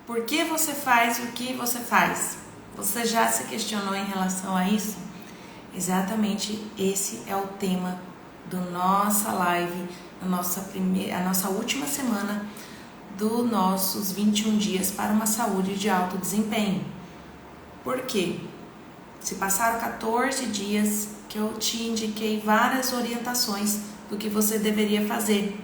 Por que você faz o que você faz? Você já se questionou em relação a isso? Exatamente esse é o tema da nossa live, a nossa última semana dos nossos 21 dias para uma saúde de alto desempenho. Por quê? Se passaram 14 dias que eu te indiquei várias orientações do que você deveria fazer.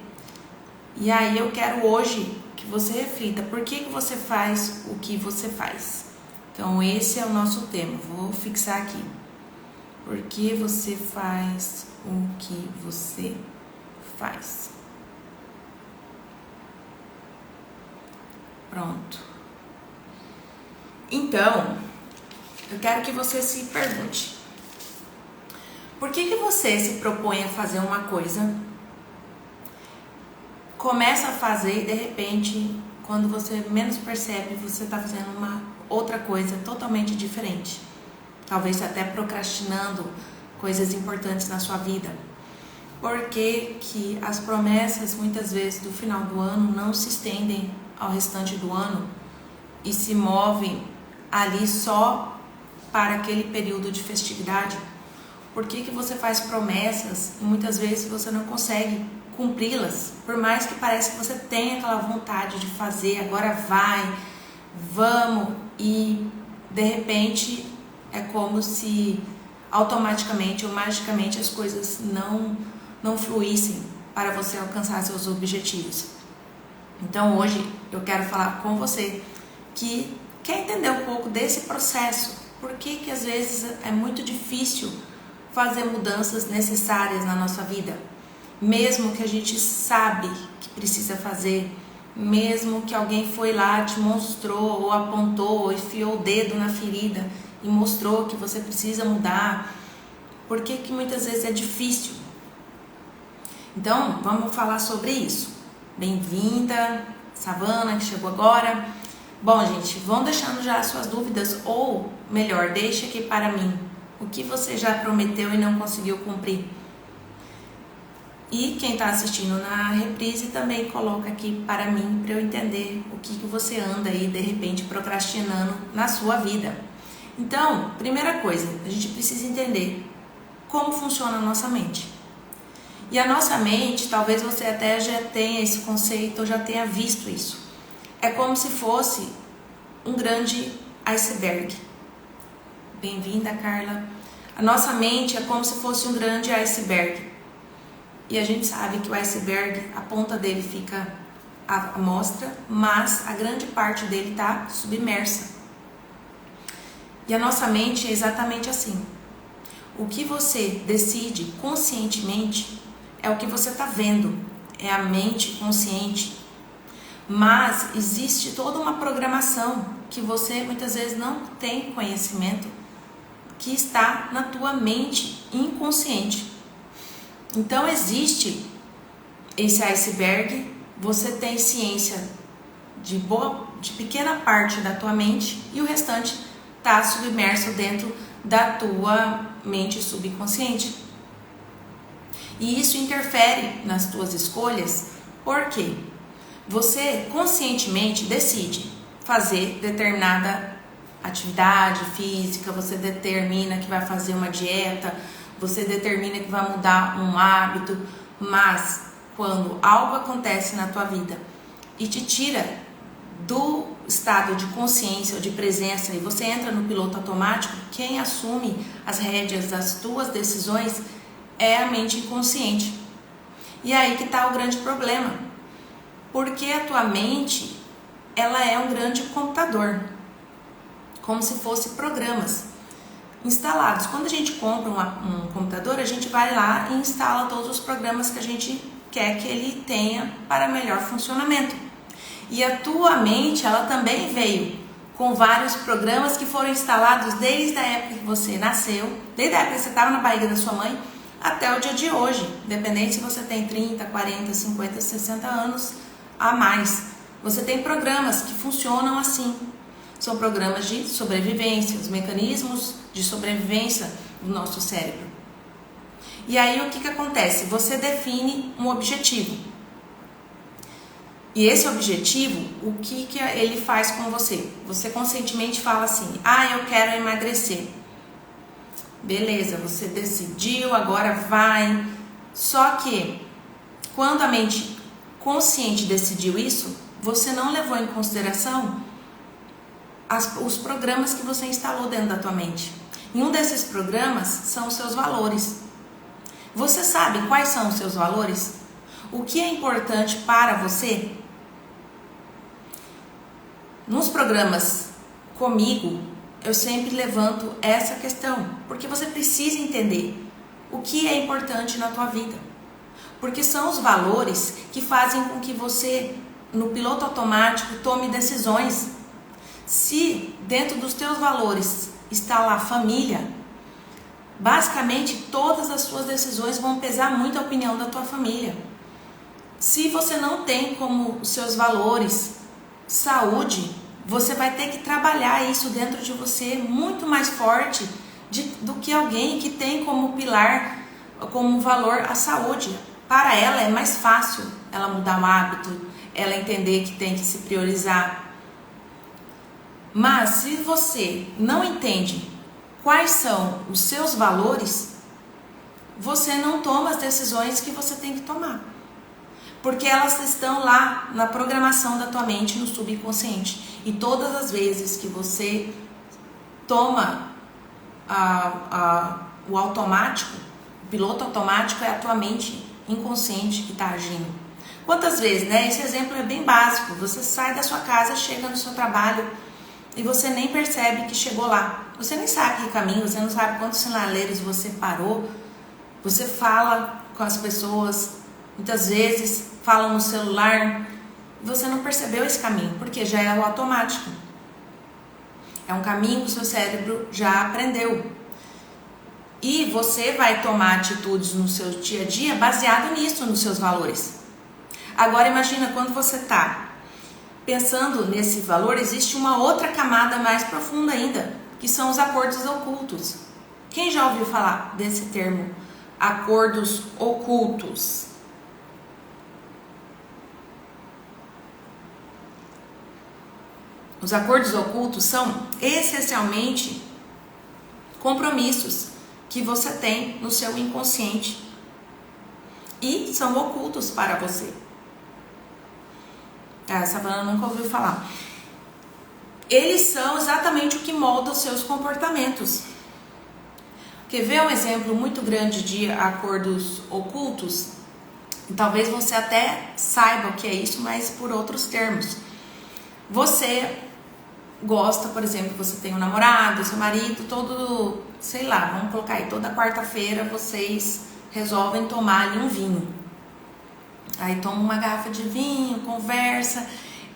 E aí eu quero hoje que você reflita por que você faz o que você faz. Então esse é o nosso tema, vou fixar aqui. Por que você faz o que você faz? Pronto. Então, eu quero que você se pergunte. Por que você se propõe a fazer uma coisa, começa a fazer e de repente, quando você menos percebe, você está fazendo uma outra coisa totalmente diferente? Talvez até procrastinando coisas importantes na sua vida. Por que que as promessas, muitas vezes, do final do ano não se estendem ao restante do ano e se movem ali só para aquele período de festividade? Por que que você faz promessas e muitas vezes você não consegue cumpri-las? Por mais que pareça que você tenha aquela vontade de fazer, agora vai, vamos, e de repente é como se automaticamente ou magicamente as coisas não fluíssem para você alcançar seus objetivos. Então hoje eu quero falar com você que quer entender um pouco desse processo. Por que às vezes é muito difícil fazer mudanças necessárias na nossa vida? Mesmo que a gente sabe que precisa fazer, mesmo que alguém foi lá, te mostrou ou apontou ou enfiou o dedo na ferida e mostrou que você precisa mudar, por que que muitas vezes é difícil? Então, vamos falar sobre isso. Bem-vinda, Savana, que chegou agora. Bom, gente, vão deixando já as suas dúvidas, ou melhor, deixe aqui para mim o que você já prometeu e não conseguiu cumprir. E quem está assistindo na reprise também coloca aqui para mim, para eu entender o que você anda aí, de repente, procrastinando na sua vida. Então, primeira coisa, a gente precisa entender como funciona a nossa mente. E a nossa mente, talvez você até já tenha esse conceito, ou já tenha visto isso. É como se fosse um grande iceberg. Bem-vinda, Carla. A nossa mente é como se fosse um grande iceberg. E a gente sabe que o iceberg, a ponta dele fica à mostra, mas a grande parte dele está submersa. E a nossa mente é exatamente assim. O que você decide conscientemente é o que você está vendo, é a mente consciente. Mas existe toda uma programação que você muitas vezes não tem conhecimento, que está na tua mente inconsciente. Então existe esse iceberg, você tem ciência de pequena parte da tua mente e o restante está submerso dentro da tua mente subconsciente. E isso interfere nas tuas escolhas, porque você conscientemente decide fazer determinada atividade física, você determina que vai fazer uma dieta, você determina que vai mudar um hábito, mas quando algo acontece na tua vida e te tira do estado de consciência ou de presença e você entra no piloto automático, quem assume as rédeas das tuas decisões é a mente inconsciente. E aí que está o grande problema, porque a tua mente, ela é um grande computador, como se fosse programas instalados. Quando a gente compra um computador, a gente vai lá e instala todos os programas que a gente quer que ele tenha para melhor funcionamento. E a tua mente, ela também veio com vários programas que foram instalados desde a época que você nasceu, desde a época que você estava na barriga da sua mãe, até o dia de hoje, independente se você tem 30, 40, 50, 60 anos a mais. Você tem programas que funcionam assim. São programas de sobrevivência, os mecanismos de sobrevivência do nosso cérebro. E aí o que acontece? Você define um objetivo. E esse objetivo, o que ele faz com você? Você conscientemente fala assim: ah, eu quero emagrecer. Beleza, você decidiu, agora vai. Só que quando a mente consciente decidiu isso, você não levou em consideração os programas que você instalou dentro da tua mente. E um desses programas são os seus valores. Você sabe quais são os seus valores? O que é importante para você? Nos programas comigo, eu sempre levanto essa questão, porque você precisa entender o que é importante na tua vida. Porque são os valores que fazem com que você, no piloto automático, tome decisões. Se dentro dos teus valores está lá família, basicamente todas as suas decisões vão pesar muito a opinião da tua família. Se você não tem como os seus valores saúde, você vai ter que trabalhar isso dentro de você muito mais forte do que alguém que tem como pilar, como valor a saúde. Para ela é mais fácil ela mudar um hábito, ela entender que tem que se priorizar. Mas se você não entende quais são os seus valores, você não toma as decisões que você tem que tomar. Porque elas estão lá na programação da tua mente, no subconsciente. E todas as vezes que você toma o automático, o piloto automático é a tua mente inconsciente que está agindo. Quantas vezes, né? Esse exemplo é bem básico. Você sai da sua casa, chega no seu trabalho e você nem percebe que chegou lá. Você nem sabe que caminho, você não sabe quantos sinaleiros você parou. Você fala com as pessoas, muitas vezes fala no celular, e você não percebeu esse caminho, porque já é o automático. É um caminho que o seu cérebro já aprendeu. E você vai tomar atitudes no seu dia a dia baseado nisso, nos seus valores. Agora imagina quando você está pensando nesse valor, existe uma outra camada mais profunda ainda, que são os acordos ocultos. Quem já ouviu falar desse termo, acordos ocultos? Os acordos ocultos são essencialmente compromissos que você tem no seu inconsciente e são ocultos para você. A Savana nunca ouviu falar. Eles são exatamente o que molda os seus comportamentos. Quer ver um exemplo muito grande de acordos ocultos? Talvez você até saiba o que é isso, mas por outros termos. Você gosta, por exemplo, você tem um namorado, seu marido, todo, sei lá, vamos colocar aí, toda quarta-feira vocês resolvem tomar ali um vinho. Aí toma uma garrafa de vinho, conversa,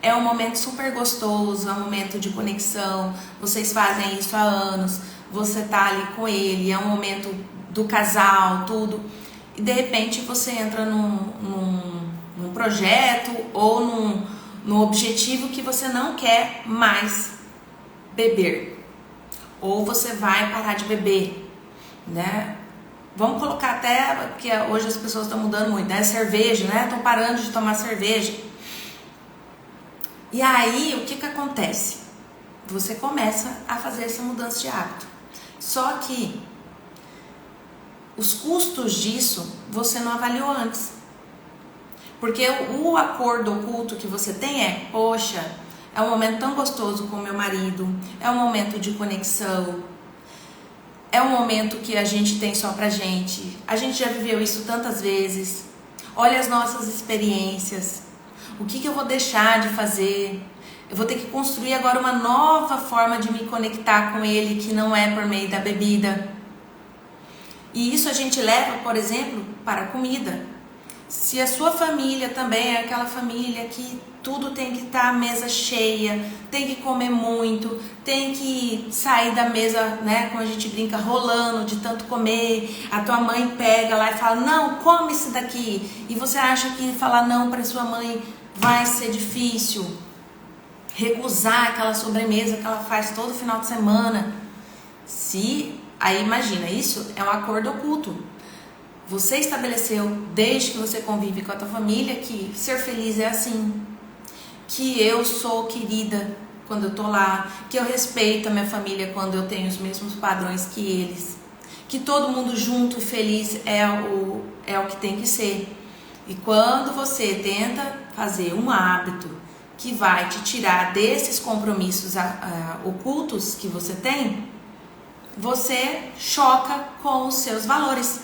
é um momento super gostoso, é um momento de conexão, vocês fazem isso há anos, você tá ali com ele, é um momento do casal, tudo. E de repente você entra num projeto ou num objetivo que você não quer mais beber, ou você vai parar de beber, né? Vamos colocar até, porque hoje as pessoas estão mudando muito, né? Cerveja, né? Estão parando de tomar cerveja. E aí, o que acontece? Você começa a fazer essa mudança de hábito. Só que os custos disso você não avaliou antes. Porque o acordo oculto que você tem é, poxa, é um momento tão gostoso com o meu marido, é um momento de conexão, é um momento que a gente tem só pra gente, a gente já viveu isso tantas vezes, olha as nossas experiências, o que eu vou deixar de fazer? Eu vou ter que construir agora uma nova forma de me conectar com ele, que não é por meio da bebida. E isso a gente leva, por exemplo, para a comida. Se a sua família também é aquela família que tudo tem que estar à mesa cheia, tem que comer muito, tem que sair da mesa, né, como a gente brinca, rolando de tanto comer, a tua mãe pega lá e fala, não, come isso daqui, e você acha que falar não para sua mãe vai ser difícil, recusar aquela sobremesa que ela faz todo final de semana, aí imagina, isso é um acordo oculto. Você estabeleceu, desde que você convive com a tua família, que ser feliz é assim. que eu sou querida quando eu tô lá, que eu respeito a minha família quando eu tenho os mesmos padrões que eles, que todo mundo junto e feliz é o que tem que ser. E quando você tenta fazer um hábito que vai te tirar desses compromissos ocultos que você tem, você choca com os seus valores.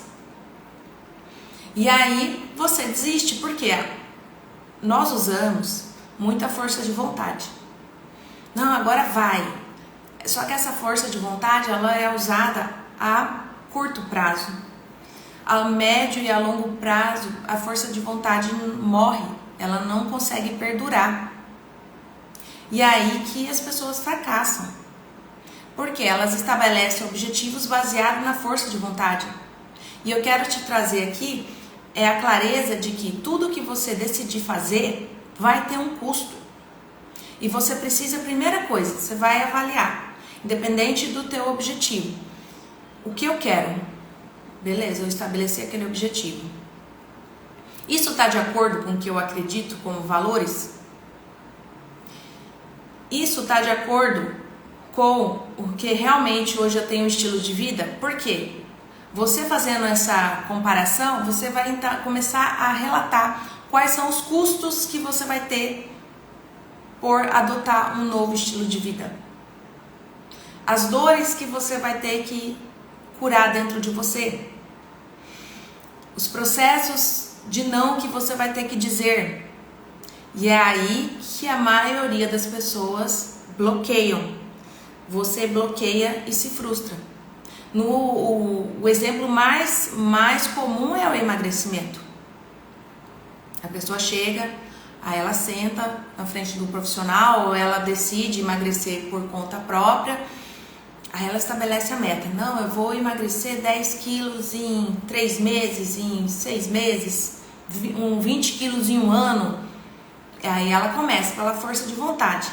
E aí você desiste, porque nós usamos muita força de vontade. Não, agora vai. Só que essa força de vontade, ela é usada a curto prazo. A médio e a longo prazo, a força de vontade morre. Ela não consegue perdurar. E é aí que as pessoas fracassam. Porque elas estabelecem objetivos baseados na força de vontade. E eu quero te trazer aqui a clareza de que tudo que você decidir fazer vai ter um custo. E você precisa, primeira coisa, você vai avaliar, independente do teu objetivo. O que eu quero? Beleza, eu estabeleci aquele objetivo. Isso está de acordo com o que eu acredito como valores? Isso está de acordo com o que realmente hoje eu tenho um estilo de vida? Por quê? Você fazendo essa comparação, você vai começar a relatar quais são os custos que você vai ter por adotar um novo estilo de vida. As dores que você vai ter que curar dentro de você. Os processos de não que você vai ter que dizer. E é aí que a maioria das pessoas bloqueiam. Você bloqueia e se frustra. O exemplo mais comum é o emagrecimento. A pessoa chega, aí ela senta na frente do profissional, ou ela decide emagrecer por conta própria, aí ela estabelece a meta. Não, eu vou emagrecer 10 quilos em 3 meses, em 6 meses, 20 quilos em um ano. Aí ela começa pela força de vontade.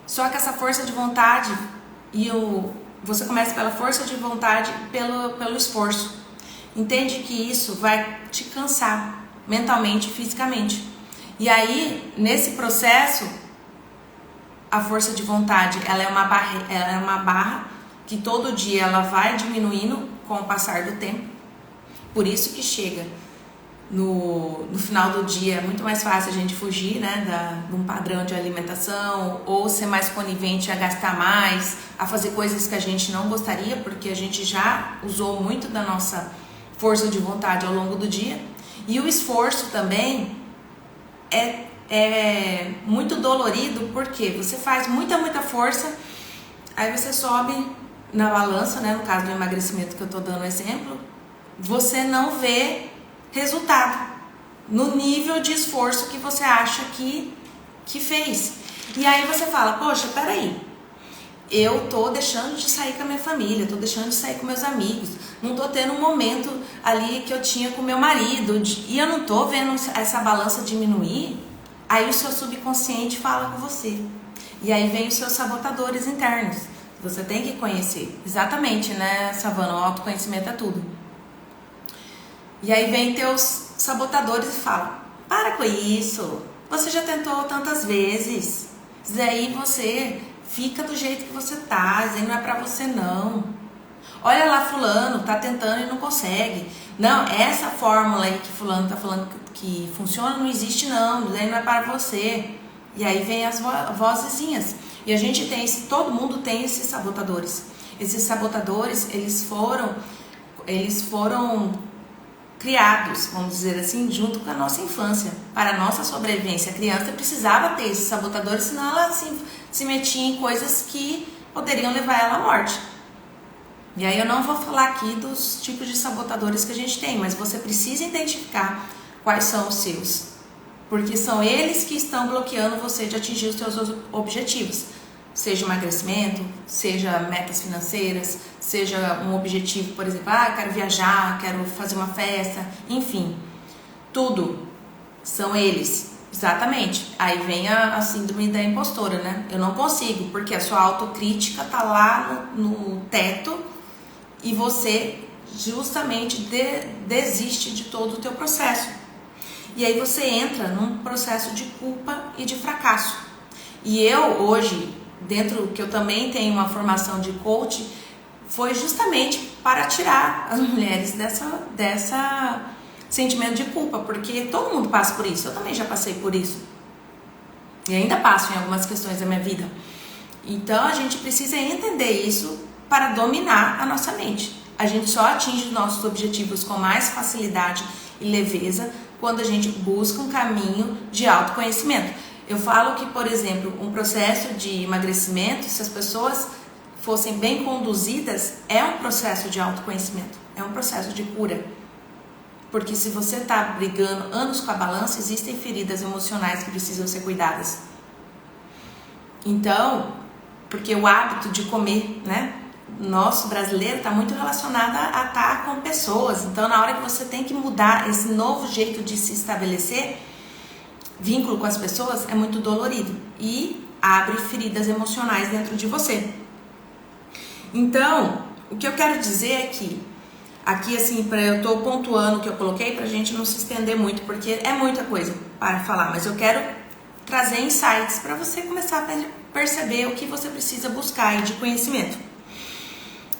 Só que essa força de vontade você começa pela força de vontade, pelo esforço. Entende que isso vai te cansar mentalmente e fisicamente. E aí, nesse processo, a força de vontade, ela é uma barra que todo dia ela vai diminuindo com o passar do tempo. Por isso que chega no final do dia é muito mais fácil a gente fugir, né, de um padrão de alimentação, ou ser mais conivente a gastar mais, a fazer coisas que a gente não gostaria, porque a gente já usou muito da nossa força de vontade ao longo do dia. E o esforço também é muito dolorido, porque você faz muita força, aí você sobe na balança, né, no caso do emagrecimento que eu tô dando exemplo, você não vê resultado no nível de esforço que você acha que fez. E aí você fala, poxa, peraí, eu tô deixando de sair com a minha família, tô deixando de sair com meus amigos, não tô tendo um momento ali que eu tinha com meu marido, e eu não tô vendo essa balança diminuir. Aí o seu subconsciente fala com você. E aí vem os seus sabotadores internos. Você tem que conhecer. Exatamente, né, Savana? O autoconhecimento é tudo. E aí vem teus sabotadores e fala, para com isso, você já tentou tantas vezes, isso daí você fica do jeito que você tá, isso aí não é pra você não. Olha lá fulano, tá tentando e não consegue. Não, essa fórmula aí que fulano tá falando que funciona não existe não, isso daí não é para você. E aí vem as vozezinhas. E a gente tem, todo mundo tem esses sabotadores. Esses sabotadores, eles foram criados, vamos dizer assim, junto com a nossa infância, para a nossa sobrevivência. A criança precisava ter esses sabotadores, senão ela se metia em coisas que poderiam levar ela à morte. E aí eu não vou falar aqui dos tipos de sabotadores que a gente tem, mas você precisa identificar quais são os seus, porque são eles que estão bloqueando você de atingir os seus objetivos. Seja emagrecimento, seja metas financeiras, seja um objetivo, por exemplo, quero viajar, quero fazer uma festa, enfim, tudo são eles, exatamente. Aí vem a síndrome da impostora, né? Eu não consigo, porque a sua autocrítica tá lá no teto e você justamente desiste de todo o teu processo. E aí você entra num processo de culpa e de fracasso. E eu hoje, dentro que eu também tenho uma formação de coach, foi justamente para tirar as mulheres dessa sentimento de culpa, porque todo mundo passa por isso, eu também já passei por isso. E ainda passo em algumas questões da minha vida. Então a gente precisa entender isso para dominar a nossa mente. A gente só atinge os nossos objetivos com mais facilidade e leveza quando a gente busca um caminho de autoconhecimento. Eu falo que, por exemplo, um processo de emagrecimento, se as pessoas fossem bem conduzidas, é um processo de autoconhecimento, é um processo de cura. Porque se você está brigando anos com a balança, existem feridas emocionais que precisam ser cuidadas. Então, porque o hábito de comer, né? Nosso brasileiro está muito relacionado a estar com pessoas. Então, na hora que você tem que mudar esse novo jeito de se estabelecer, vínculo com as pessoas, é muito dolorido e abre feridas emocionais dentro de você. Então, o que eu quero dizer é que aqui assim, eu estou pontuando o que eu coloquei para a gente não se estender muito, porque é muita coisa para falar, mas eu quero trazer insights para você começar a perceber o que você precisa buscar aí de conhecimento.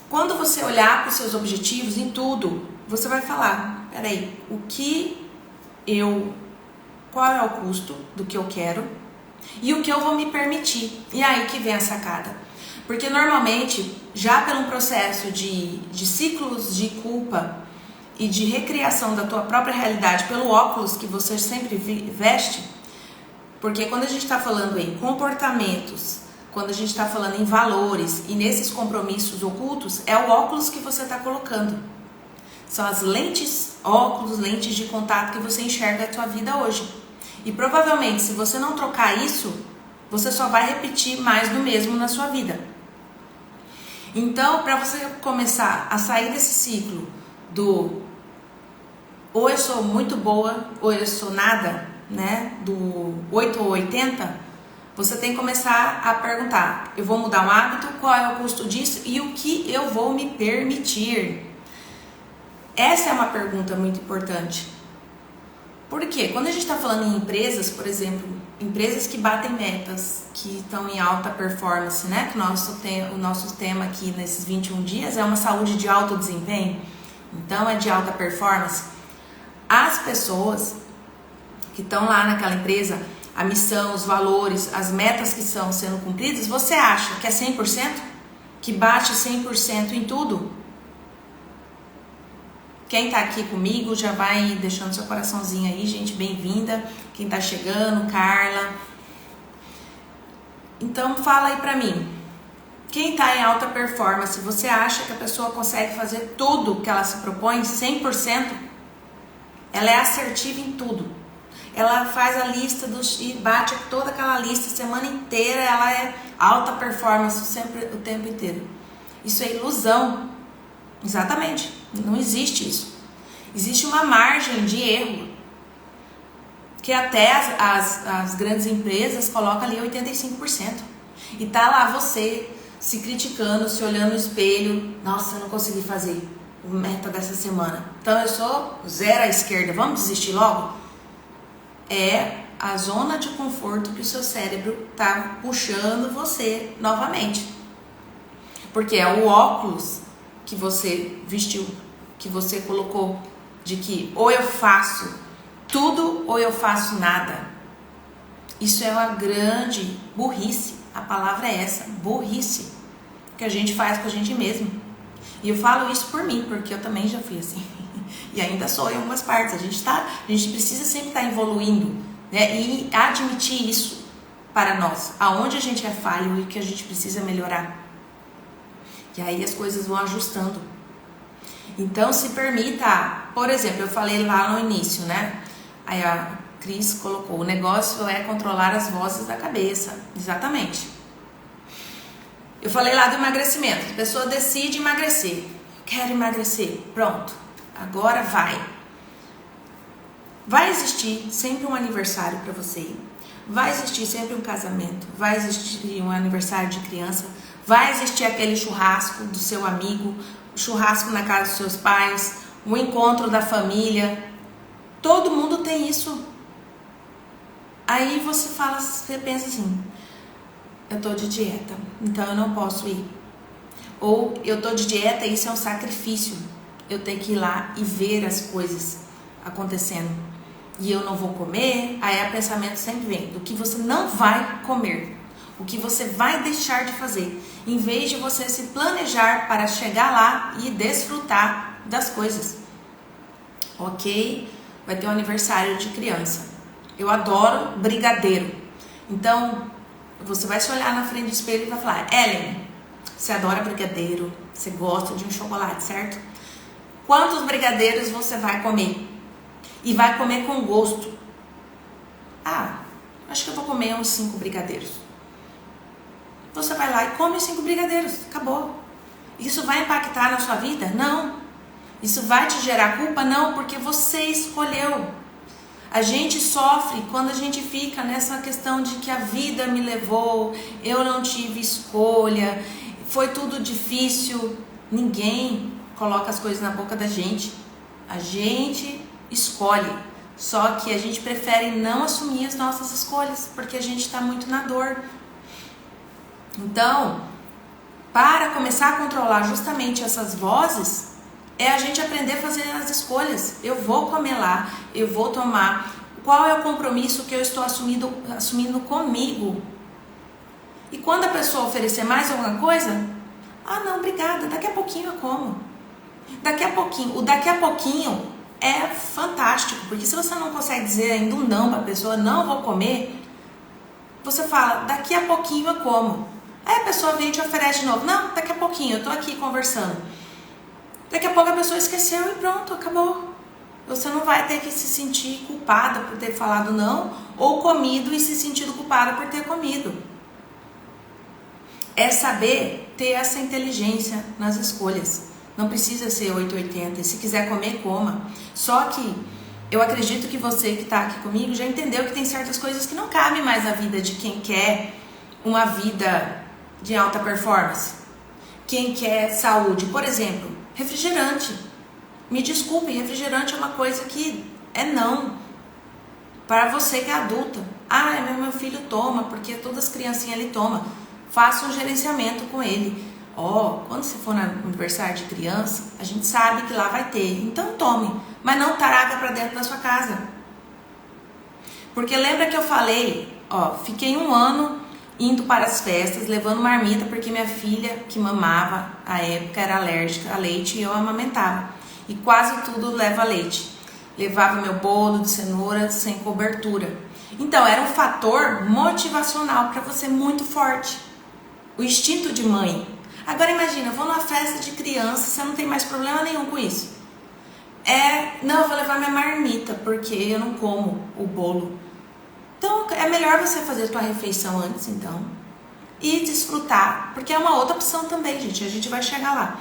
Quando você olhar para os seus objetivos em tudo, você vai falar, peraí, qual é o custo do que eu quero e o que eu vou me permitir. E aí que vem a sacada. Porque normalmente, já pelo processo de ciclos de culpa e de recriação da tua própria realidade pelo óculos que você sempre veste, porque quando a gente está falando em comportamentos, quando a gente está falando em valores e nesses compromissos ocultos, é o óculos que você está colocando. São as lentes, óculos, lentes de contato que você enxerga a tua vida hoje. E provavelmente, se você não trocar isso, você só vai repetir mais do mesmo na sua vida. Então, para você começar a sair desse ciclo do ou eu sou muito boa ou eu sou nada, né, do 8 ou 80, você tem que começar a perguntar, eu vou mudar um hábito, qual é o custo disso e o que eu vou me permitir? Essa é uma pergunta muito importante. Por quê? Quando a gente está falando em empresas, por exemplo, empresas que batem metas, que estão em alta performance, né? Que o nosso tema aqui nesses 21 dias é uma saúde de alto desempenho, então é de alta performance. As pessoas que estão lá naquela empresa, a missão, os valores, as metas que estão sendo cumpridas, você acha que é 100%? Que bate 100% em tudo? Quem tá aqui comigo já vai deixando seu coraçãozinho aí, gente, bem-vinda. Quem tá chegando, Carla. Então fala aí pra mim. Quem tá em alta performance, você acha que a pessoa consegue fazer tudo que ela se propõe 100%? Ela é assertiva em tudo. Ela faz a lista e bate toda aquela lista a semana inteira, ela é alta performance sempre o tempo inteiro. Isso é ilusão. Exatamente, não existe isso. Existe uma margem de erro que até as grandes empresas colocam ali 85%. E tá lá você se criticando, se olhando no espelho. Nossa, eu não consegui fazer a meta dessa semana. Então eu sou zero à esquerda, vamos desistir logo? É a zona de conforto que o seu cérebro tá puxando você novamente. Porque é o óculos que você vestiu, que você colocou, de que ou eu faço tudo ou eu faço nada. Isso é uma grande burrice, a palavra é essa, burrice, que a gente faz com a gente mesmo. E eu falo isso por mim, porque eu também já fui assim, e ainda sou em algumas partes. A gente precisa sempre estar evoluindo, né? E admitir isso para nós, aonde a gente é falho e o que a gente precisa melhorar. E aí as coisas vão ajustando. Então se permita, por exemplo, eu falei lá no início, né? Aí a Cris colocou, o negócio é controlar as vozes da cabeça. Exatamente. Eu falei lá do emagrecimento. A pessoa decide emagrecer. Quero emagrecer. Pronto. Agora vai. Vai existir sempre um aniversário para você. Vai existir sempre um casamento. Vai existir um aniversário de criança. Vai existir aquele churrasco do seu amigo, o churrasco na casa dos seus pais, o encontro da família. Todo mundo tem isso. Aí você pensa assim, eu tô de dieta, então eu não posso ir. Ou eu tô de dieta e isso é um sacrifício. Eu tenho que ir lá e ver as coisas acontecendo. E eu não vou comer, aí o pensamento sempre vem do que você não vai comer. O que você vai deixar de fazer. Em vez de você se planejar para chegar lá e desfrutar das coisas. Ok? Vai ter um aniversário de criança. Eu adoro brigadeiro. Então, você vai se olhar na frente do espelho e vai falar: Ellen, você adora brigadeiro, você gosta de um chocolate, certo? Quantos brigadeiros você vai comer? E vai comer com gosto. Acho que eu vou comer uns 5 brigadeiros. Você vai lá e come os 5 brigadeiros. Acabou. Isso vai impactar na sua vida? Não. Isso vai te gerar culpa? Não, porque você escolheu. A gente sofre quando a gente fica nessa questão de que a vida me levou, eu não tive escolha, foi tudo difícil. Ninguém coloca as coisas na boca da gente. A gente escolhe. Só que a gente prefere não assumir as nossas escolhas, porque a gente está muito na dor. Então, para começar a controlar justamente essas vozes, é a gente aprender a fazer as escolhas. Eu vou comer lá, eu vou tomar. Qual é o compromisso que eu estou assumindo comigo? E quando a pessoa oferecer mais alguma coisa, não, obrigada, daqui a pouquinho eu como. Daqui a pouquinho. O daqui a pouquinho é fantástico, porque se você não consegue dizer ainda um não para a pessoa, não vou comer, você fala, daqui a pouquinho eu como. Aí a pessoa vem e te oferece de novo, não, daqui a pouquinho, eu tô aqui conversando. Daqui a pouco a pessoa esqueceu e pronto, acabou. Você não vai ter que se sentir culpada por ter falado não, ou comido e se sentido culpada por ter comido. É saber ter essa inteligência nas escolhas. Não precisa ser 880, se quiser comer, coma. Só que eu acredito que você que está aqui comigo já entendeu que tem certas coisas que não cabem mais na vida de quem quer uma vida de alta performance. Quem quer saúde, por exemplo, refrigerante. Me desculpe, refrigerante é uma coisa que é não. Para você que é adulta. Meu filho toma, porque todas as criancinhas ele toma. Faça um gerenciamento com ele. Quando você for no aniversário de criança, a gente sabe que lá vai ter. Então tome, mas não traga para dentro da sua casa. Porque lembra que eu falei, fiquei 1 ano indo para as festas, levando marmita, porque minha filha, que mamava, à época era alérgica a leite e eu amamentava. E quase tudo leva leite. Levava meu bolo de cenoura sem cobertura. Então era um fator motivacional para você muito forte. O instinto de mãe. Agora imagina, eu vou numa festa de criança, você não tem mais problema nenhum com isso. Não, eu vou levar minha marmita, porque eu não como o bolo. Então é melhor você fazer a tua refeição antes, então. E desfrutar, porque é uma outra opção também, gente. A gente vai chegar lá.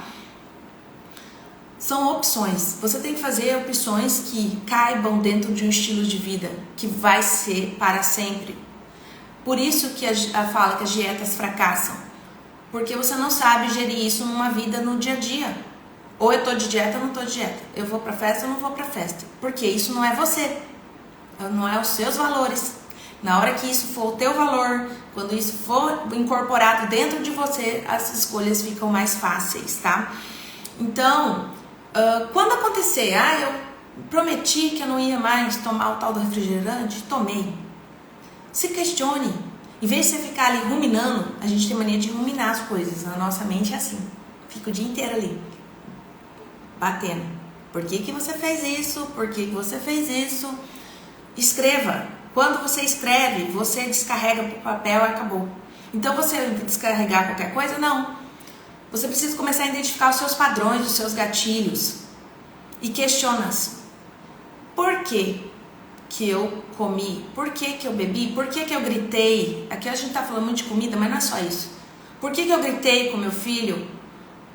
São opções. Você tem que fazer opções que caibam dentro de um estilo de vida, que vai ser para sempre. Por isso que a fala que as dietas fracassam. Porque você não sabe gerir isso numa vida no dia a dia. Ou eu tô de dieta ou não tô de dieta. Eu vou pra festa ou não vou pra festa. Porque isso não é você. Não é os seus valores. Na hora que isso for o teu valor, quando isso for incorporado dentro de você, as escolhas ficam mais fáceis, tá? Então, quando acontecer, eu prometi que eu não ia mais tomar o tal do refrigerante, tomei. Se questione. Em vez de você ficar ali ruminando, a gente tem mania de ruminar as coisas. Na nossa mente é assim. Fica o dia inteiro ali, batendo. Por que você fez isso? Por que você fez isso? Escreva. Quando você escreve, você descarrega para o papel e acabou. Então você descarregar qualquer coisa? Não. Você precisa começar a identificar os seus padrões, os seus gatilhos. E questiona-se. Por quê que eu comi? Por que eu bebi? Por que eu gritei? Aqui a gente tá falando muito de comida, mas não é só isso. Por que eu gritei com meu filho?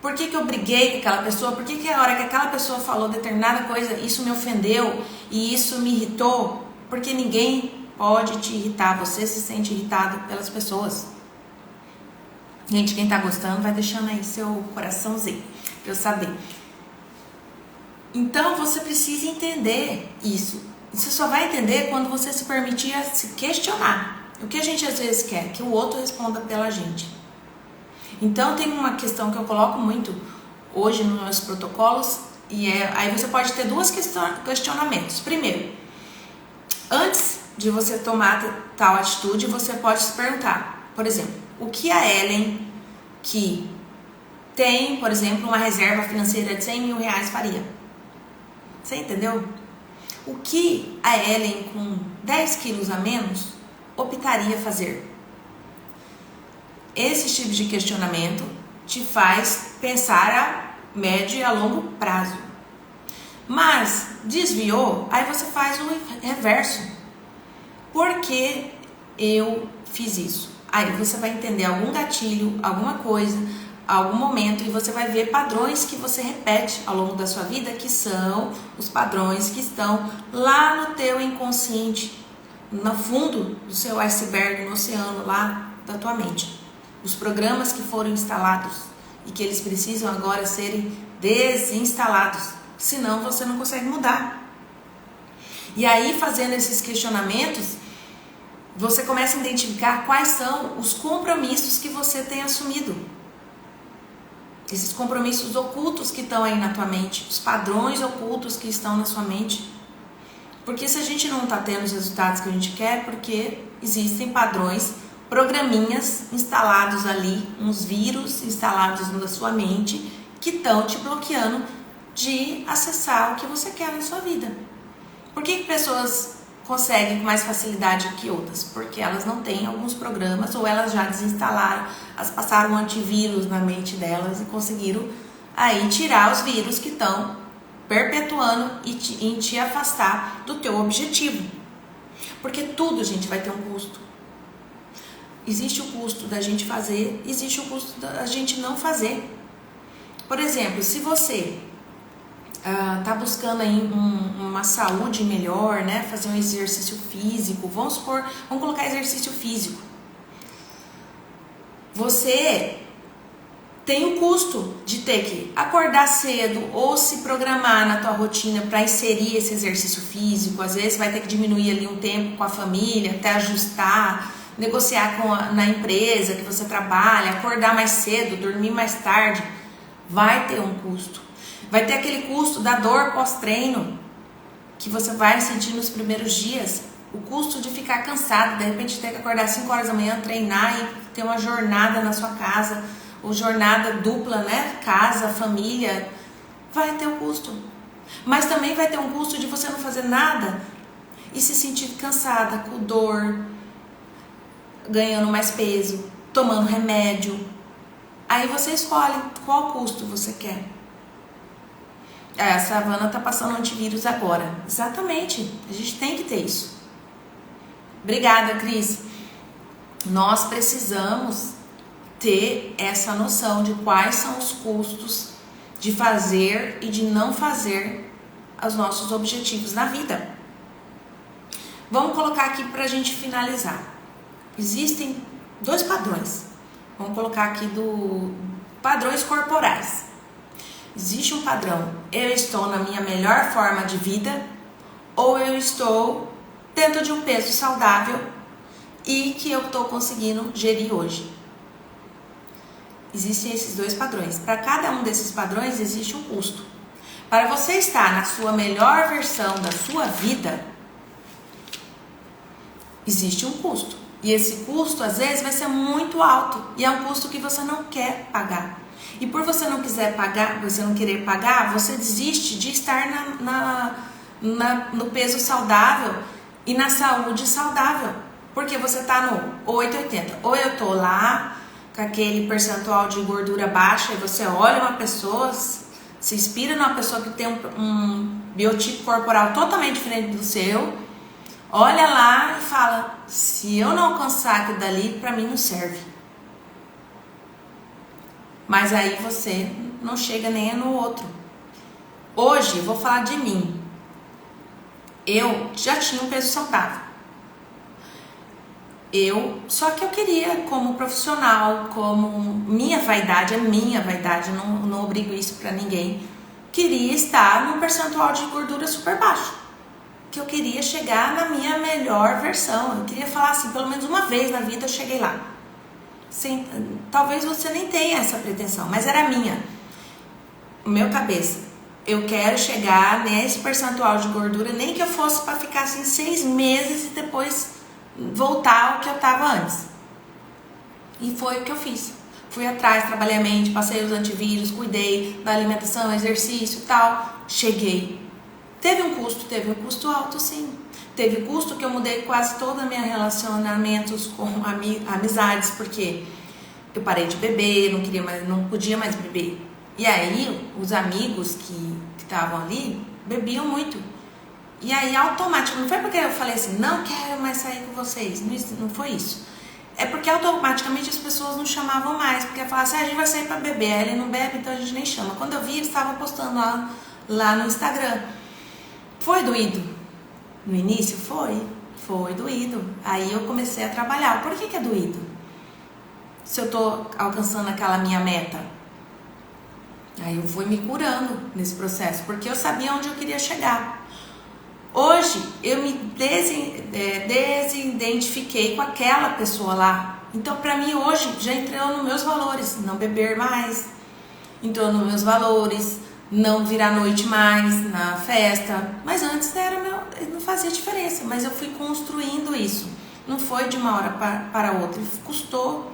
Por que eu briguei com aquela pessoa? Por que a hora que aquela pessoa falou determinada coisa, isso me ofendeu e isso me irritou? Porque ninguém pode te irritar, você se sente irritado pelas pessoas. Gente, quem tá gostando, vai deixando aí seu coraçãozinho, pra eu saber. Então, você precisa entender isso. Você só vai entender quando você se permitir a se questionar. O que a gente às vezes quer? Que o outro responda pela gente. Então tem uma questão que eu coloco muito hoje nos meus protocolos, e aí você pode ter dois questionamentos. Primeiro, antes de você tomar tal atitude, você pode se perguntar, por exemplo, o que a Ellen, que tem, por exemplo, uma reserva financeira de 100 mil reais faria? Você entendeu? O que a Ellen com 10 quilos a menos optaria fazer? Esse tipo de questionamento te faz pensar a médio e a longo prazo. Mas desviou, aí você faz o reverso. Por que eu fiz isso? Aí você vai entender algum gatilho, alguma coisa, algum momento, e você vai ver padrões que você repete ao longo da sua vida, que são os padrões que estão lá no teu inconsciente, no fundo do seu iceberg, no oceano lá da tua mente. Os programas que foram instalados e que eles precisam agora serem desinstalados, senão você não consegue mudar. E aí, fazendo esses questionamentos, você começa a identificar quais são os compromissos que você tem assumido. Esses compromissos ocultos que estão aí na tua mente, os padrões ocultos que estão na sua mente. Porque se a gente não está tendo os resultados que a gente quer, porque existem padrões, programinhas instalados ali, uns vírus instalados na sua mente, que estão te bloqueando de acessar o que você quer na sua vida. Por que pessoas conseguem com mais facilidade que outras? Porque elas não têm alguns programas, ou elas já desinstalaram, elas passaram um antivírus na mente delas e conseguiram aí tirar os vírus que estão perpetuando em te afastar do teu objetivo. Porque tudo, gente, vai ter um custo. Existe o custo da gente fazer, existe o custo da gente não fazer. Por exemplo, se você tá buscando aí uma saúde melhor, né? Fazer um exercício físico, vamos colocar exercício físico. Você tem o custo de ter que acordar cedo ou se programar na tua rotina para inserir esse exercício físico. Às vezes vai ter que diminuir ali um tempo com a família, até ajustar, negociar na empresa que você trabalha, acordar mais cedo, dormir mais tarde. Vai ter um custo. Vai ter aquele custo da dor pós-treino que você vai sentir nos primeiros dias. O custo de ficar cansado, de repente ter que acordar às 5 horas da manhã, treinar e ter uma jornada na sua casa, ou jornada dupla, né? Casa, família. Vai ter um custo. Mas também vai ter um custo de você não fazer nada e se sentir cansada, com dor, ganhando mais peso, tomando remédio. Aí você escolhe qual custo você quer. A Savana tá passando antivírus agora. Exatamente, a gente tem que ter isso. Obrigada, Cris. Nós precisamos ter essa noção de quais são os custos de fazer e de não fazer os nossos objetivos na vida. Vamos colocar aqui para a gente finalizar. Existem 2 padrões. Vamos colocar aqui padrões corporais. Existe um padrão, eu estou na minha melhor forma de vida, ou eu estou dentro de um peso saudável e que eu estou conseguindo gerir hoje. Existem esses 2 padrões. Para cada um desses padrões existe um custo. Para você estar na sua melhor versão da sua vida, existe um custo. E esse custo, às vezes, vai ser muito alto. E é um custo que você não quer pagar. E por você não quiser pagar, você não querer pagar, você desiste de estar no peso saudável e na saúde saudável. Porque você está no 880. Ou eu estou lá com aquele percentual de gordura baixa e você olha uma pessoa, se inspira numa pessoa que tem um biotipo corporal totalmente diferente do seu, olha lá e fala, se eu não alcançar aquilo dali, para mim não serve. Mas aí você não chega nem no outro. Hoje, eu vou falar de mim. Eu já tinha um peso saudável. Só que eu queria, como profissional, como minha vaidade, não obrigo isso pra ninguém, queria estar num percentual de gordura super baixo. que eu queria chegar na minha melhor versão. Eu queria falar assim, pelo menos uma vez na vida eu cheguei lá. Sim, talvez você nem tenha essa pretensão, mas era minha. O meu cabeça. Eu quero chegar nesse percentual de gordura, nem que eu fosse para ficar assim 6 meses e depois voltar ao que eu estava antes. E foi o que eu fiz. Fui atrás, trabalhei a mente, passei os antivírus, cuidei da alimentação, exercício e tal. Cheguei. Teve um custo alto, sim. Teve custo que eu mudei quase todos os meus relacionamentos com amizades, porque eu parei de beber, não podia mais beber. E aí, os amigos que estavam ali bebiam muito. E aí, automático, não foi porque eu falei assim, não quero mais sair com vocês, não foi isso. É porque automaticamente as pessoas não chamavam mais, porque falavam assim, a gente vai sair pra beber, aí ele não bebe, então a gente nem chama. Quando eu vi, eles estavam postando lá no Instagram. Foi doído? No início foi doído. Aí eu comecei a trabalhar. Por que é doído? Se eu tô alcançando aquela minha meta. Aí eu fui me curando nesse processo, porque eu sabia onde eu queria chegar. Hoje eu me desidentifiquei com aquela pessoa lá. Então pra mim hoje já entrou nos meus valores. Não beber mais, entrou nos meus valores. Não virar noite mais na festa. Mas antes não fazia diferença. Mas eu fui construindo isso. Não foi de uma hora para outra. Custou.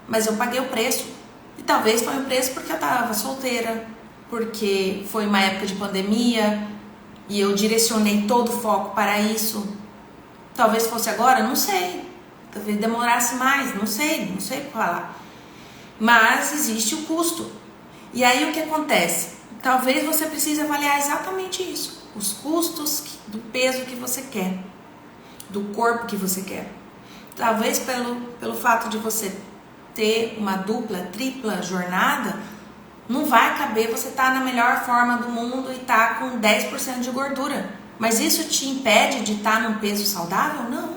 Mas eu paguei o preço. E talvez foi o preço porque eu estava solteira. Porque foi uma época de pandemia. E eu direcionei todo o foco para isso. Talvez fosse agora, não sei. Talvez demorasse mais, não sei falar. Mas existe o custo. E aí o que acontece? Talvez você precise avaliar exatamente isso. Os custos do peso que você quer. Do corpo que você quer. Talvez pelo fato de você ter uma dupla, tripla jornada, não vai caber você estar na melhor forma do mundo e estar com 10% de gordura. Mas isso te impede de estar num peso saudável? Não.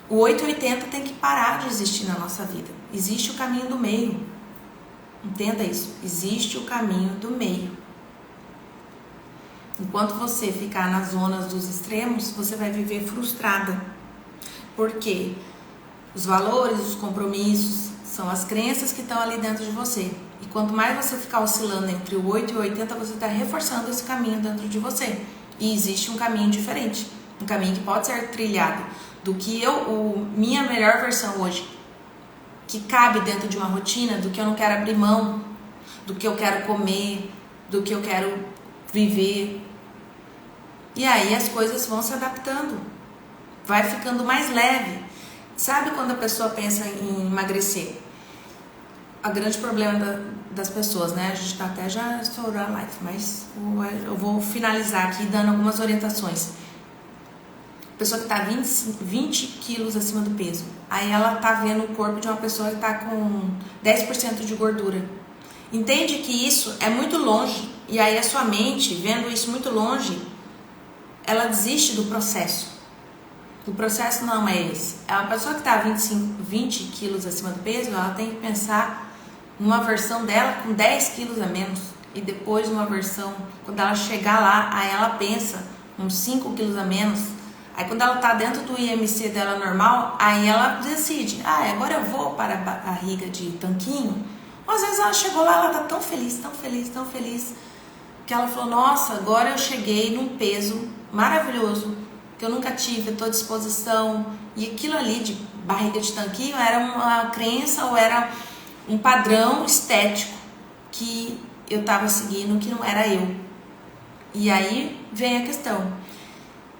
O 880 tem que parar de existir na nossa vida. Existe o caminho do meio. Entenda isso. Existe o caminho do meio. Enquanto você ficar nas zonas dos extremos, você vai viver frustrada. Porque os valores, os compromissos, são as crenças que estão ali dentro de você. E quanto mais você ficar oscilando entre o 8 e o 80, você está reforçando esse caminho dentro de você. E existe um caminho diferente. Um caminho que pode ser trilhado do que minha melhor versão hoje. Que cabe dentro de uma rotina, do que eu não quero abrir mão, do que eu quero comer, do que eu quero viver. E aí as coisas vão se adaptando. Vai ficando mais leve. Sabe quando a pessoa pensa em emagrecer? O grande problema das pessoas, né? A gente tá até já estourou a live, mas eu vou finalizar aqui dando algumas orientações. Pessoa que tá 20 quilos acima do peso. Aí ela tá vendo o corpo de uma pessoa que tá com 10% de gordura. Entende que isso é muito longe. E aí a sua mente, vendo isso muito longe, ela desiste do processo. O processo não é esse. É uma pessoa que tá 20 quilos acima do peso, ela tem que pensar numa versão dela com 10 quilos a menos. E depois uma versão, quando ela chegar lá, aí ela pensa uns 5 quilos a menos. Aí quando ela tá dentro do IMC dela normal, aí ela decide, agora eu vou para a barriga de tanquinho. Ou às vezes ela chegou lá, ela tá tão feliz, que ela falou, nossa, agora eu cheguei num peso maravilhoso, que eu nunca tive, eu tô à disposição. E aquilo ali de barriga de tanquinho era uma crença ou era um padrão estético que eu tava seguindo, que não era eu. E aí vem a questão.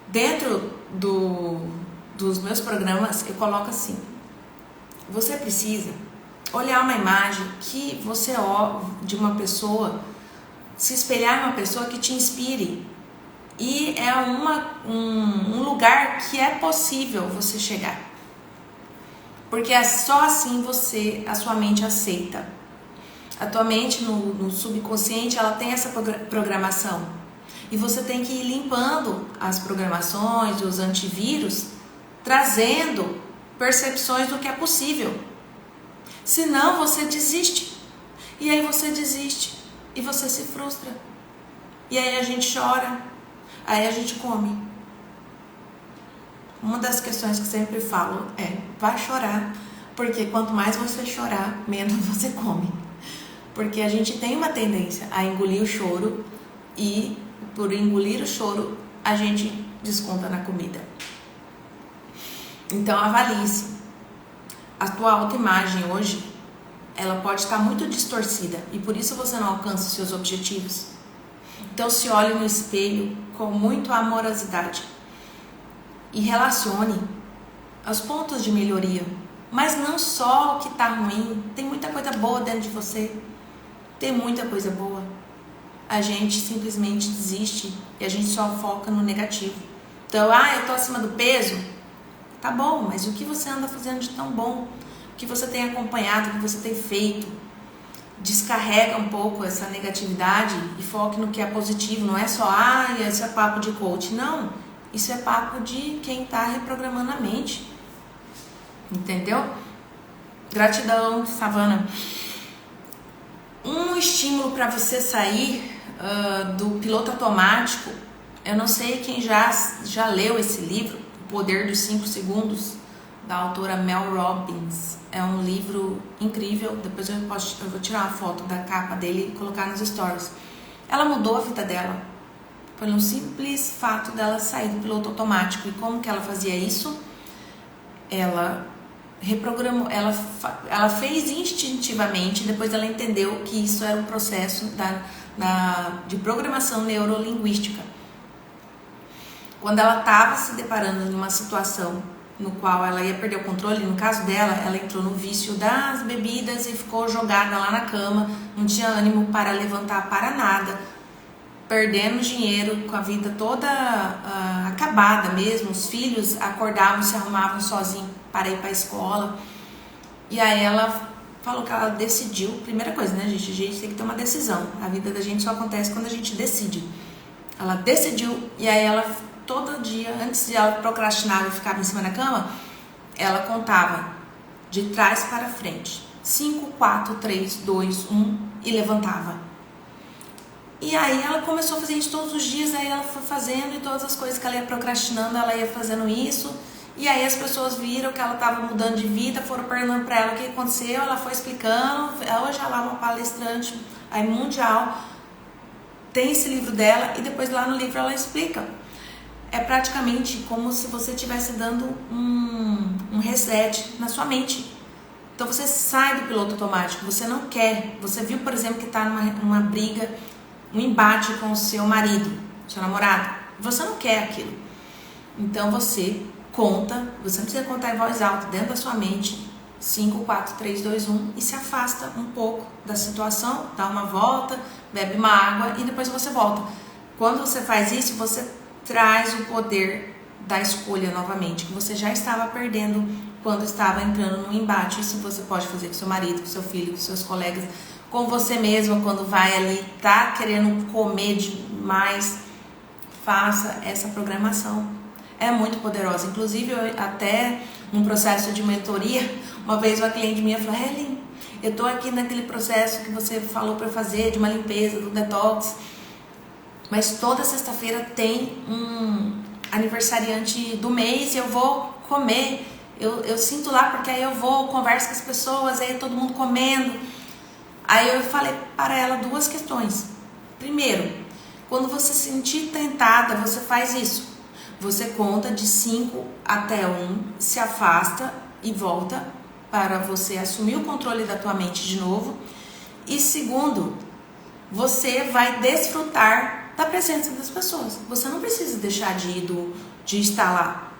Dentro dos meus programas, eu coloco assim, você precisa olhar uma imagem que você de uma pessoa, se espelhar em uma pessoa que te inspire. E é um lugar que é possível você chegar. Porque é só assim a sua mente aceita. A tua mente no subconsciente, ela tem essa programação. E você tem que ir limpando as programações, os antivírus, trazendo percepções do que é possível. Senão você desiste. E aí você desiste. E você se frustra. E aí a gente chora. Aí a gente come. Uma das questões que sempre falo é: vai chorar, porque quanto mais você chorar, menos você come. Porque a gente tem uma tendência a engolir o choro e por engolir o choro a gente desconta na comida. Então avalie-se. A tua autoimagem hoje, ela pode estar muito distorcida e por isso você não alcança os seus objetivos. Então se olhe no espelho com muito amorosidade e relacione os pontos de melhoria, mas não só o que está ruim. Tem muita coisa boa dentro de você, tem muita coisa boa. A gente simplesmente desiste e a gente só foca no negativo. Então, eu tô acima do peso, tá bom, mas o que você anda fazendo de tão bom? O que você tem acompanhado, o que você tem feito? Descarrega um pouco essa negatividade e foque no que é positivo. Não é só, esse é papo de coach. Não, isso é papo de quem tá reprogramando a mente. Entendeu? Gratidão, Savana. Um estímulo para você sair do piloto automático. Eu não sei quem já leu esse livro, O Poder dos 5 Segundos, da autora Mel Robbins. É um livro incrível. Depois eu vou tirar uma foto da capa dele e colocar nos stories. Ela mudou a vida dela por um simples fato dela sair do piloto automático. E como que ela fazia isso? Ela reprogramou, ela fez instintivamente. Depois ela entendeu que isso era um processo de programação neurolinguística. Quando ela estava se deparando numa situação no qual ela ia perder o controle, no caso dela, ela entrou no vício das bebidas e ficou jogada lá na cama, não tinha ânimo para levantar para nada, perdendo dinheiro, com a vida toda acabada mesmo. Os filhos acordavam, se arrumavam sozinhos para ir para a escola. E aí ela falou que ela decidiu. Primeira coisa, né, gente? A gente tem que ter uma decisão. A vida da gente só acontece quando a gente decide. Ela decidiu e aí ela, todo dia, antes de ela procrastinar e ficava em cima da cama, ela contava de trás para frente. 5, 4, 3, 2, 1 e levantava. E aí ela começou a fazer isso todos os dias. Aí ela foi fazendo e todas as coisas que ela ia procrastinando, ela ia fazendo isso. E aí as pessoas viram que ela estava mudando de vida, foram perguntando para ela o que aconteceu, ela foi explicando. Hoje ela é uma palestrante aí mundial, tem esse livro dela e depois lá no livro ela explica. É praticamente como se você estivesse dando um reset na sua mente. Então você sai do piloto automático, você não quer. Você viu, por exemplo, que está numa briga, um embate com o seu marido, seu namorado. Você não quer aquilo. Então você conta, você não precisa contar em voz alta, dentro da sua mente, 5, 4, 3, 2, 1 e se afasta um pouco da situação, dá uma volta, bebe uma água e depois você volta. Quando você faz isso, você traz o poder da escolha novamente, que você já estava perdendo quando estava entrando num embate. Isso você pode fazer com seu marido, com seu filho, com seus colegas, com você mesma, quando vai ali, tá querendo comer demais, faça essa programação. É muito poderosa. Inclusive, eu até num processo de mentoria, uma vez uma cliente minha falou: Helen, eu tô aqui naquele processo que você falou para fazer, de uma limpeza, do detox, mas toda sexta-feira tem um aniversariante do mês e eu vou comer. Eu sinto lá, porque aí eu vou, converso com as pessoas, aí todo mundo comendo. Aí eu falei para ela 2 questões. Primeiro, quando você se sentir tentada, você faz isso. Você conta de 5 até 1, se afasta e volta para você assumir o controle da tua mente de novo. E segundo, você vai desfrutar da presença das pessoas. Você não precisa deixar de estar lá,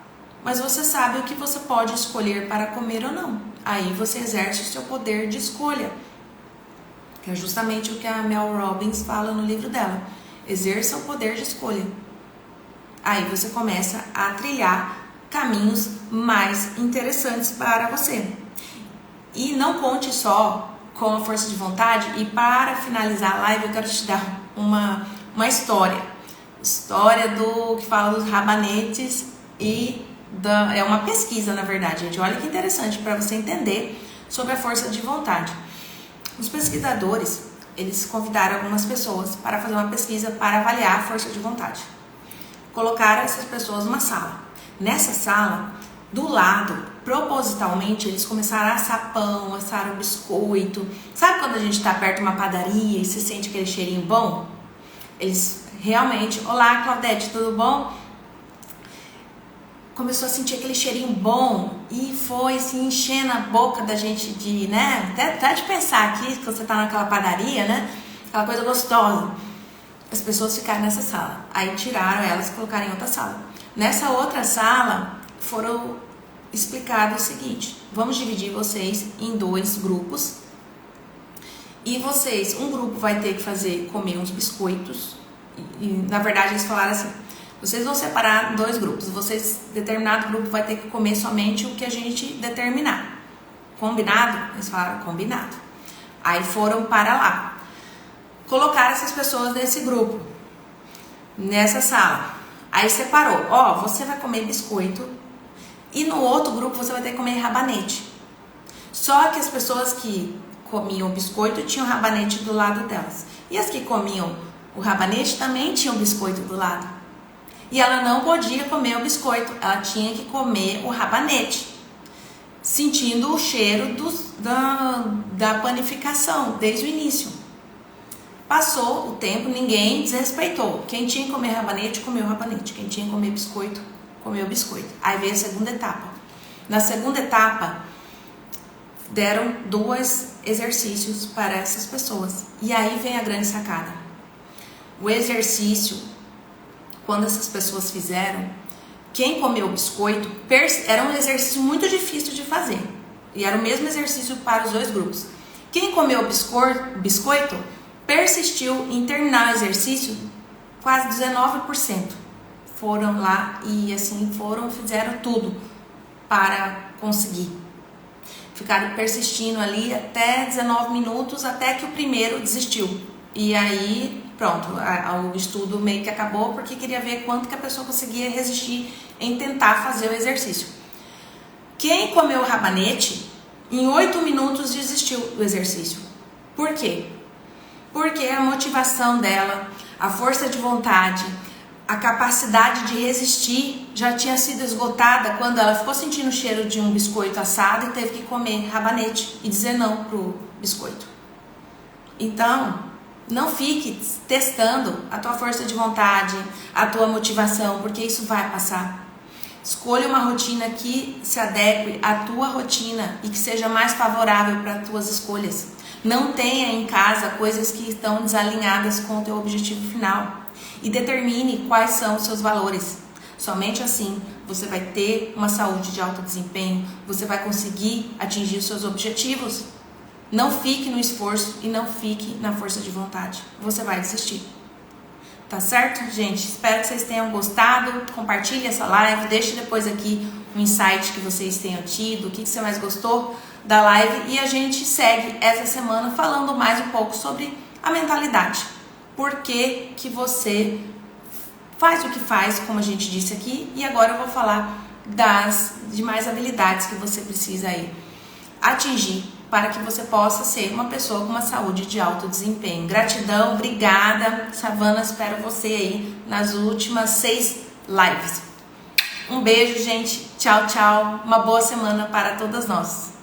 mas você sabe o que você pode escolher para comer ou não. Aí você exerce o seu poder de escolha, que é justamente o que a Mel Robbins fala no livro dela. Exerça o poder de escolha. Aí você começa a trilhar caminhos mais interessantes para você. E não conte só com a força de vontade. E para finalizar a live, eu quero te dar uma história. História do que fala dos rabanetes e é uma pesquisa, na verdade, gente. Olha que interessante para você entender sobre a força de vontade. Os pesquisadores, eles convidaram algumas pessoas para fazer uma pesquisa para avaliar a força de vontade. colocaram essas pessoas numa sala. Nessa sala, do lado, propositalmente, eles começaram a assar pão, assaram biscoito. Sabe quando a gente está perto de uma padaria e se sente aquele cheirinho bom? Eles realmente, olá Claudete, tudo bom? Começou a sentir aquele cheirinho bom e foi se enchendo a boca da gente de, né? Até de pensar aqui, que você tá naquela padaria, né? Aquela coisa gostosa. As pessoas ficaram nessa sala. Aí tiraram elas e colocaram em outra sala. Nessa outra sala foram explicados o seguinte: vamos dividir vocês em 2 grupos. E vocês, um grupo vai ter que comer uns biscoitos. E na verdade eles falaram assim: vocês vão separar 2 grupos. Determinado grupo vai ter que comer somente o que a gente determinar. Combinado? Eles falaram combinado. Aí foram para lá. Colocaram essas pessoas nesse grupo, nessa sala. Aí separou. Ó, você vai comer biscoito e no outro grupo você vai ter que comer rabanete. Só que as pessoas que comiam biscoito tinham rabanete do lado delas. E as que comiam o rabanete também tinham biscoito do lado. E ela não podia comer o biscoito, ela tinha que comer o rabanete, sentindo o cheiro da panificação desde o início. Passou o tempo, ninguém desrespeitou. Quem tinha que comer rabanete, comeu rabanete. Quem tinha que comer biscoito, comeu biscoito. Aí veio a segunda etapa. Na segunda etapa, deram 2 exercícios para essas pessoas. E aí vem a grande sacada. O exercício, quando essas pessoas fizeram, quem comeu biscoito, era um exercício muito difícil de fazer. E era o mesmo exercício para os 2 grupos. Quem comeu biscoito persistiu em terminar o exercício, quase 19%. Foram lá e assim fizeram tudo para conseguir. Ficaram persistindo ali até 19 minutos, até que o primeiro desistiu. E aí, pronto, o estudo meio que acabou, porque queria ver quanto que a pessoa conseguia resistir em tentar fazer o exercício. Quem comeu rabanete, em 8 minutos desistiu do exercício. Por quê? Porque a motivação dela, a força de vontade, a capacidade de resistir já tinha sido esgotada quando ela ficou sentindo o cheiro de um biscoito assado e teve que comer rabanete e dizer não pro biscoito. Então, não fique testando a tua força de vontade, a tua motivação, porque isso vai passar. Escolha uma rotina que se adeque à tua rotina e que seja mais favorável para as tuas escolhas. Não tenha em casa coisas que estão desalinhadas com o teu objetivo final. E determine quais são os seus valores. Somente assim você vai ter uma saúde de alto desempenho, você vai conseguir atingir os seus objetivos. Não fique no esforço e não fique na força de vontade. Você vai desistir. Tá certo, gente? Espero que vocês tenham gostado. Compartilhe essa live, deixe depois aqui um insight que vocês tenham tido, o que você mais gostou da live, e a gente segue essa semana falando mais um pouco sobre a mentalidade. Por que que você faz o que faz, como a gente disse aqui, e agora eu vou falar das demais habilidades que você precisa aí atingir para que você possa ser uma pessoa com uma saúde de alto desempenho. Gratidão, obrigada, Savana, espero você aí nas últimas 6 lives. Um beijo, gente, tchau, tchau, uma boa semana para todas nós.